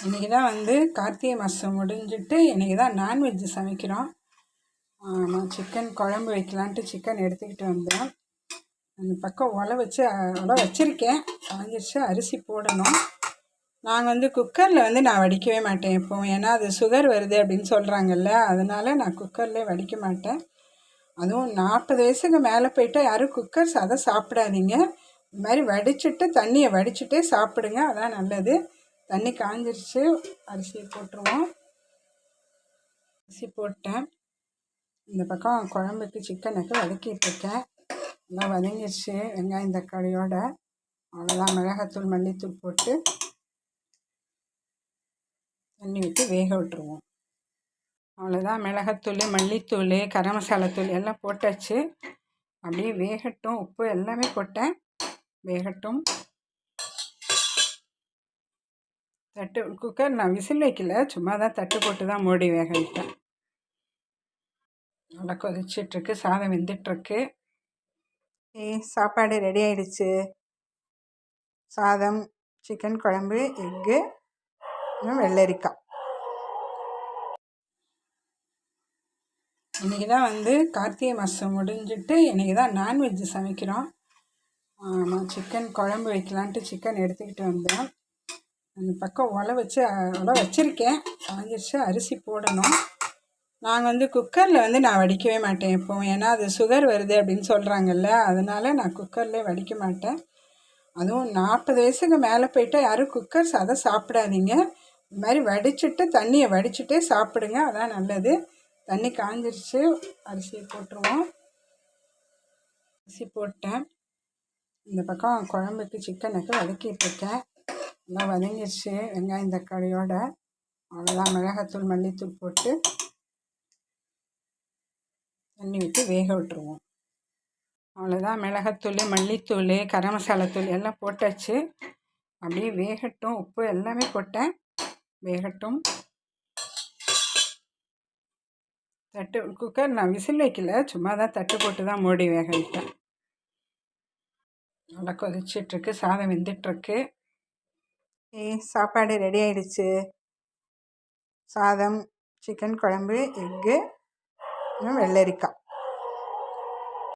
இன்றைக்கி தான் கார்த்திகை மாதம் முடிஞ்சிட்டு இன்றைக்கி தான் நான்வெஜ் சமைக்கிறோம். நான் சிக்கன் குழம்பு வைக்கலான்ட்டு சிக்கன் எடுத்துக்கிட்டு வந்தேன். அந்த பக்கம் உலை வச்சுருக்கேன். காஞ்சிருச்சு, அரிசி போடணும். நாங்கள் குக்கரில் நான் வடிக்கவே மாட்டேன் எப்போவும். ஏன்னா அது சுகர் வருது அப்படின்னு சொல்கிறாங்கல்ல, அதனால் நான் குக்கரில் வடிக்க மாட்டேன். அதுவும் 40 வயசுக்கு மேலே போயிட்டால் யாரும் குக்கர் சாதம் சாப்பிடாதீங்க. இது மாதிரி வடிச்சுட்டு தண்ணியை வடிச்சுட்டே சாப்பிடுங்க, அதான் நல்லது. தண்ணி காஞ்சிருச்சு, அரிசி போட்டுருவோம். அரிசி போட்டேன். இந்த பக்கம் குழம்புக்கு சிக்கனுக்கு வதக்கிட்டுருக்கேன். எல்லாம் வதங்கிடுச்சு வெங்காயம் தக்காளியோட. அவ்வளோதான், மிளகாத்தூள் மல்லித்தூள் போட்டு தண்ணி ஊற்றி வேக விட்டுருவோம். அவ்வளோதான், மிளகாத்தூள் மல்லித்தூள் கரம் மசாலாத்தூள் எல்லாம் போட்டாச்சு. அப்படியே வேகட்டும். உப்பு எல்லாமே போட்டேன், வேகட்டும். தட்டு குக்கர் நான் விசில் வைக்கல, சும்மா தான் தட்டு போட்டு தான் மூடி வேக வைத்தேன். நல்லா கொதிச்சிட்ருக்கு, சாதம் வெந்துட்டுருக்கு. சாப்பாடு ரெடி ஆயிடுச்சு. சாதம், சிக்கன் குழம்பு, எக்கு, வெள்ளரிக்காய். இன்றைக்கி தான் கார்த்திகை மாதம் முடிஞ்சிட்டு இன்றைக்கி தான் நான்வெஜ் சமைக்கிறோம். நான் சிக்கன் குழம்பு வைக்கலான்ட்டு சிக்கன் எடுத்துக்கிட்டு வந்தேன். அந்த பக்கம் உலை வச்சுருக்கேன். காஞ்சிருச்சு, அரிசி போடணும். நாங்கள் குக்கரில் நான் வடிக்கவே மாட்டேன் எப்போவும். ஏன்னா அது சுகர் வருது அப்படின்னு சொல்கிறாங்கல்ல, அதனால் நான் குக்கரில் வடிக்க மாட்டேன். அதுவும் 40 வயசுக்கு மேலே போயிட்டால் யாரும் குக்கர் சாதம் சாப்பிடாதீங்க. இது மாதிரி வடிச்சுட்டு தண்ணியை வடிச்சுட்டே சாப்பிடுங்க, அதான் நல்லது. தண்ணி காஞ்சிருச்சு, அரிசியை போட்டுருவோம். அரிசி போட்டேன். இந்த பக்கம் குழம்புக்கு சிக்கனுக்கு வதக்கிட்டுருக்கேன். எல்லாம் வதங்கிடுச்சு வெங்காயம் தக்காளியோட. அவ்வளோதான், மிளகாத்தூள் மல்லித்தூள் போட்டு தண்ணி ஊற்றி வேக விட்டுருவோம். அவ்வளோதான், மிளகாத்தூள் மல்லித்தூள் கரம் மசாலாத்தூள் எல்லாம் போட்டாச்சு. அப்படியே வேகட்டும். உப்பு எல்லாமே போட்டேன், வேகட்டும். தட்டு குக்கர் நான் விசில் வைக்கல, சும்மா தான் தட்டு போட்டு தான் மூடி வேக வைத்தேன். நல்லா கொதிச்சிட்ருக்கு, சாதம் வெந்துட்டுருக்கு. சாப்பாடு ரெடி ஆயிடுச்சு. சாதம், சிக்கன் குழம்பு, எக்கு, வெள்ளரிக்காய்.